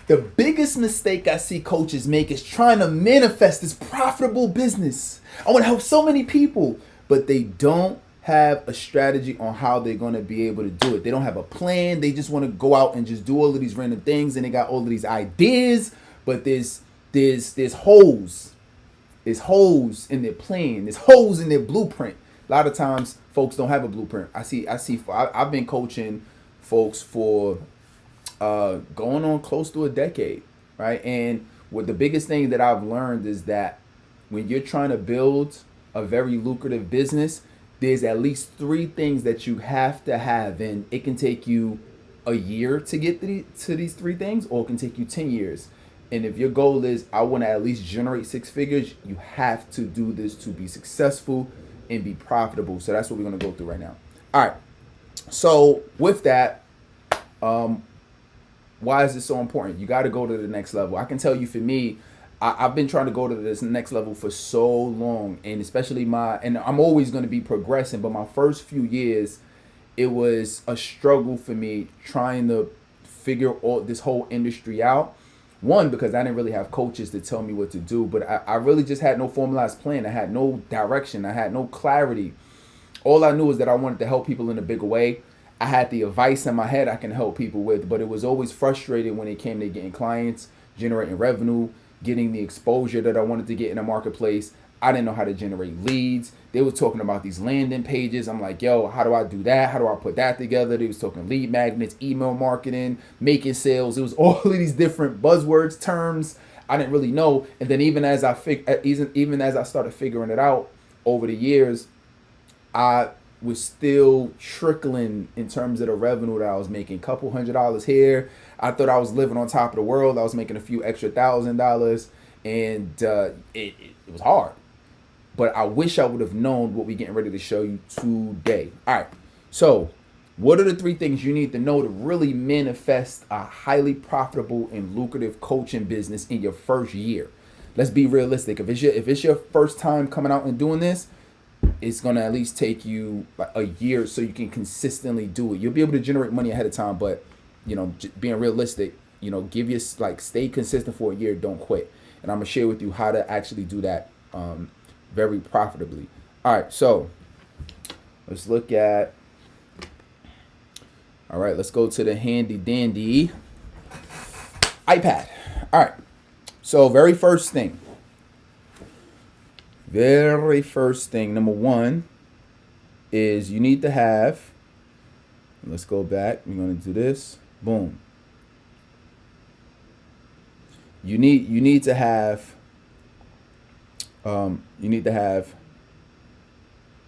The biggest mistake I see coaches make is trying to manifest this profitable business. I want to help so many people, but they don't have a strategy on how they're going to be able to do it. They don't have a plan. They just want to go out and just do all of these random things, and they got all of these ideas, but there's holes. There's holes in their plan. There's holes in their blueprint. A lot of times folks don't have a blueprint. I've been coaching folks for going on close to a decade, right? And what the biggest thing that I've learned is that when you're trying to build a very lucrative business, there's at least 3 things that you have to have, and it can take you a year to get to these 3 things, or it can take you 10 years. And if your goal is, I want to at least generate 6 figures, you have to do this to be successful and be profitable. So that's what we're going to go through right now. All right. So with that, why is this so important? You got to go to the next level. I can tell you, for me, I've been trying to go to this next level for so long, and especially and I'm always going to be progressing, but my first few years, it was a struggle for me trying to figure all this whole industry out. One, because I didn't really have coaches to tell me what to do, but I really just had no formalized plan. I had no direction. I had no clarity. All I knew was that I wanted to help people in a bigger way. I had the advice in my head I can help people with, but it was always frustrating when it came to getting clients, generating revenue, getting the exposure that I wanted to get in the marketplace. I didn't know how to generate leads. They were talking about these landing pages. I'm like, yo, how do I do that? How do I put that together? They was talking lead magnets, email marketing, making sales. It was all of these different buzzwords, terms I didn't really know. And then even as I started figuring it out over the years, I was still trickling in terms of the revenue that I was making. Couple $100 here. I thought I was living on top of the world. I was making a few extra $1,000, and it was hard. But I wish I would have known what we're getting ready to show you today. All right. So what are the 3 things you need to know to really manifest a highly profitable and lucrative coaching business in your first year? Let's be realistic. If it's your first time coming out and doing this, it's going to at least take you like a year so you can consistently do it. You'll be able to generate money ahead of time, but being realistic, stay consistent for a year. Don't quit. And I'm going to share with you how to actually do that very profitably. All right. So let's look at, let's go to the handy dandy iPad. All right. So very first thing, number 1 is you need to have, let's go back. We're going to do this. Boom. You need to have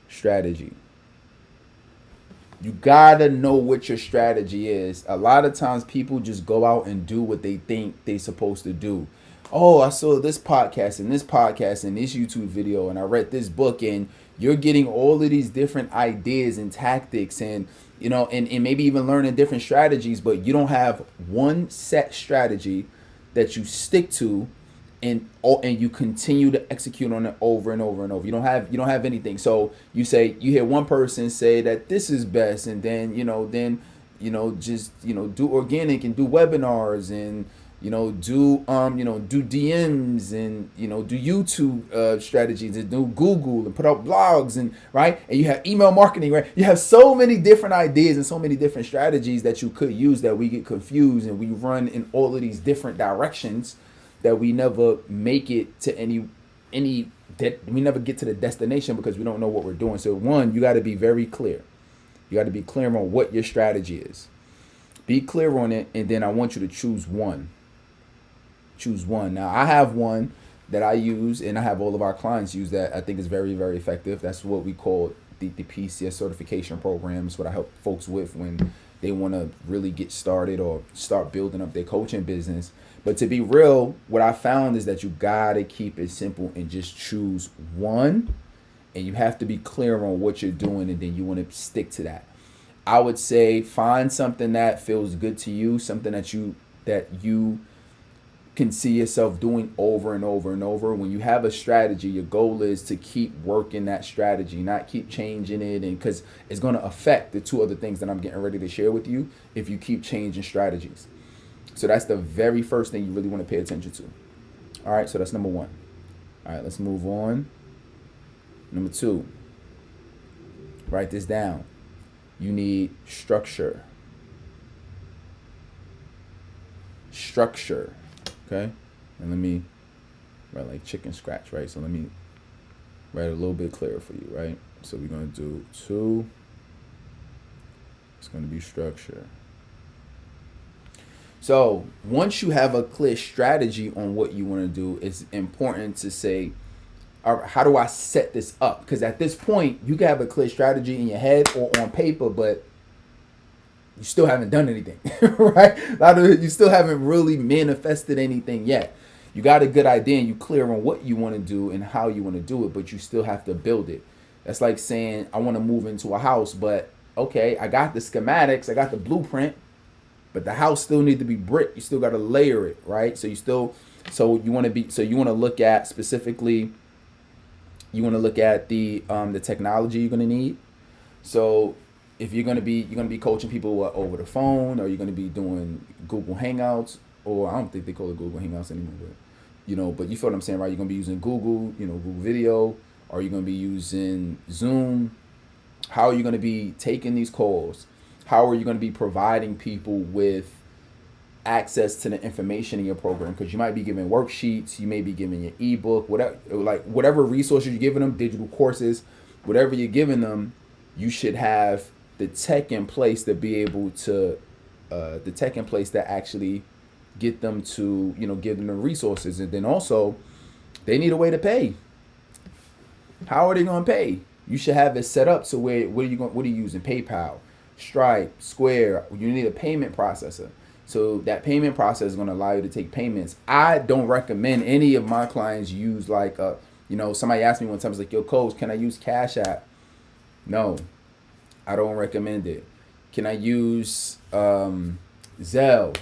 strategy. You gotta know what your strategy is. A lot of times people just go out and do what they think they're supposed to do. Oh, I saw this podcast and this YouTube video, and I read this book, and you're getting all of these different ideas and tactics, and and maybe even learning different strategies, but you don't have one set strategy that you stick to, and you continue to execute on it over and over and over. You don't have anything. So you hear one person say that this is best, and then just do organic and do webinars, and do DMs, and do YouTube strategies, and do Google and put out blogs, and right, and you have email marketing, right? You have so many different ideas and so many different strategies that you could use, that we get confused and we run in all of these different directions, that we never make it to we never get to the destination because we don't know what we're doing. So 1, you got to be very clear. You got to be clear on what your strategy is. Be clear on it, and then I want you to choose one. Now, I have one that I use, and I have all of our clients use, that I think is very, very effective. That's what we call the PCS certification program. It's what I help folks with when they want to really get started or start building up their coaching business. But to be real, what I found is that you got to keep it simple and just choose one, and you have to be clear on what you're doing, and then you want to stick to that. I would say find something that feels good to you, something that you can see yourself doing over and over and over. When you have a strategy, your goal is to keep working that strategy, not keep changing it, and because it's going to affect the 2 other things that I'm getting ready to share with you if you keep changing strategies. So that's the very first thing you really want to pay attention to. All right, so that's number one. All right, let's move on. Number two, write this down. You need structure. Structure, okay? And let me write like chicken scratch, right? So let me write it a little bit clearer for you, right? So we're going to do 2. It's going to be structure. So once you have a clear strategy on what you want to do, it's important to say, all right, how do I set this up? Because at this point, you can have a clear strategy in your head or on paper, but you still haven't done anything, right? You still haven't really manifested anything yet. You got a good idea and you clear on what you want to do and how you want to do it, but you still have to build it. That's like saying, I want to move into a house, but okay, I got the schematics, I got the blueprint, but the house still needs to be brick. You still got to layer it, right? So you want to look at specifically, you want to look at the technology you're going to need. So if you're going to be coaching people over the phone, or you're going to be doing Google Hangouts, or I don't think they call it Google Hangouts anymore, but you feel what I'm saying, right? You're going to be using Google Video, or you're going to be using Zoom. How are you going to be taking these calls? How are you going to be providing people with access to the information in your program? Because you might be giving worksheets, you may be giving your ebook, whatever resources you're giving them, digital courses, whatever you're giving them, you should have the tech in place to be able to, actually get them to, give them the resources. And then also, they need a way to pay. How are they going to pay? You should have it set up so what are you using? PayPal, Stripe, Square. You need a payment processor. So that payment process is going to allow you to take payments. I don't recommend any of my clients use somebody asked me one time, it's like, yo, coach, can I use Cash App? No, I don't recommend it. Can I use Zelle?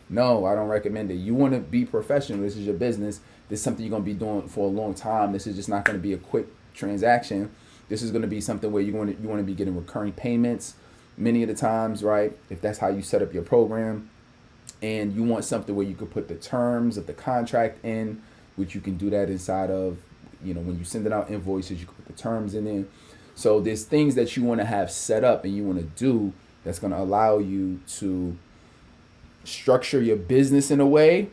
No, I don't recommend it. You want to be professional. This is your business. This is something you're going to be doing for a long time. This is just not going to be a quick transaction. This is going to be something where you want to be getting recurring payments many of the times, right? If that's how you set up your program. And you want something where you could put the terms of the contract in, which you can do that inside of, when you send out invoices, you can put the terms in there. So there's things that you want to have set up and you want to do that's going to allow you to structure your business in a way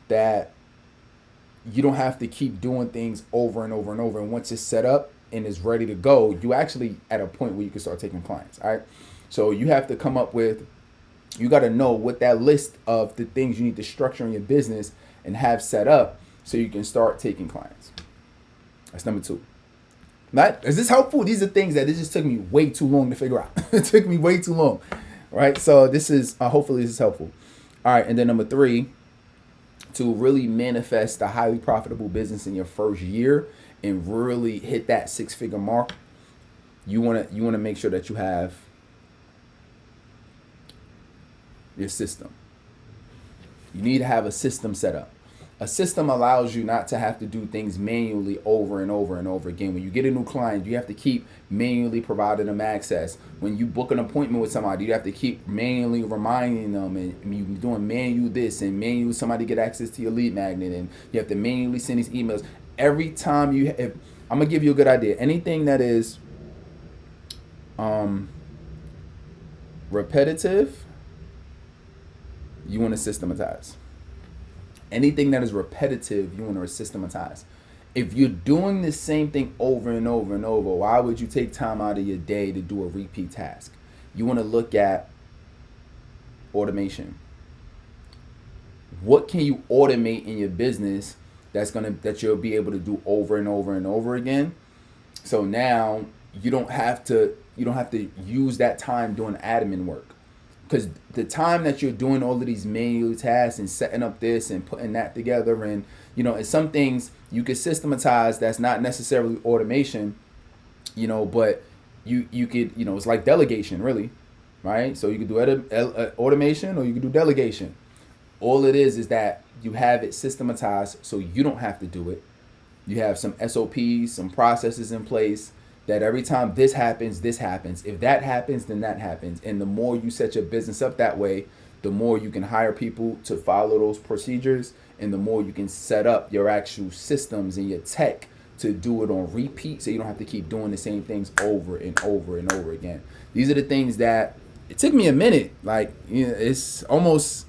that you don't have to keep doing things over and over and over. And once it's set up and is ready to go, you actually at a point where you can start taking clients. All right. So you have to come up with, you got to know what that list of the things you need to structure in your business and have set up so you can start taking clients. That's number 2. Is this helpful? These are things that it just took me way too long to figure out. It took me way too long. Right. So this is, hopefully this is helpful. All right. And then number 3, to really manifest a highly profitable business in your first year and really hit that 6-figure mark, you want to make sure that you have your system. You need to have a system set up. A system allows you not to have to do things manually over and over and over again. When you get a new client, you have to keep manually providing them access. When you book an appointment with somebody, you have to keep manually reminding them, and you're doing manual this and manual somebody get access to your lead magnet, and you have to manually send these emails. Every time I'm gonna give you a good idea. Anything that is repetitive, you want to systematize. Anything that is repetitive, you want to systematize. If you're doing the same thing over and over and over, why would you take time out of your day to do a repeat task? You want to look at automation. What can you automate in your business that you'll be able to do over and over and over again? So now you don't have to use that time doing admin work. Because the time that you're doing all of these manual tasks and setting up this and putting that together, and and some things you could systematize that's not necessarily automation, but you could, it's like delegation, really, right? So you could do automation, or you could do delegation. All it is that you have it systematized so you don't have to do it. You have some SOPs, some processes in place that every time this happens, this happens. If that happens, then that happens. And the more you set your business up that way, the more you can hire people to follow those procedures, and the more you can set up your actual systems and your tech to do it on repeat, so you don't have to keep doing the same things over and over and over again. These are the things that it took me a minute. Like, you know, it's almost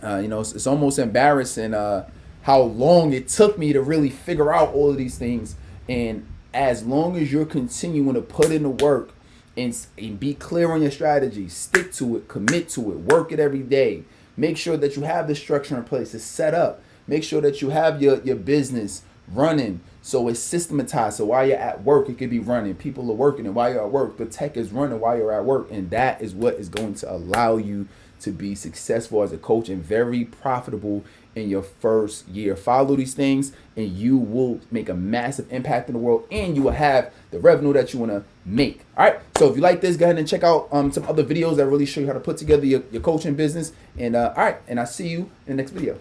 it's almost embarrassing how long it took me to really figure out all of these things. And as long as you're continuing to put in the work and be clear on your strategy, stick to it, commit to it, work it every day, make sure that you have the structure in place, it's set up, make sure that you have your business running so it's systematized, so while you're at work it could be running, people are working, and while you're at work the tech is running while you're at work. And that is what is going to allow you to be successful as a coach and very profitable in your first year. Follow these things and you will make a massive impact in the world, and you will have the revenue that you want to make. All right, so if you like this, go ahead and check out some other videos that really show you how to put together your coaching business. And all right, and I'll see you in the next video.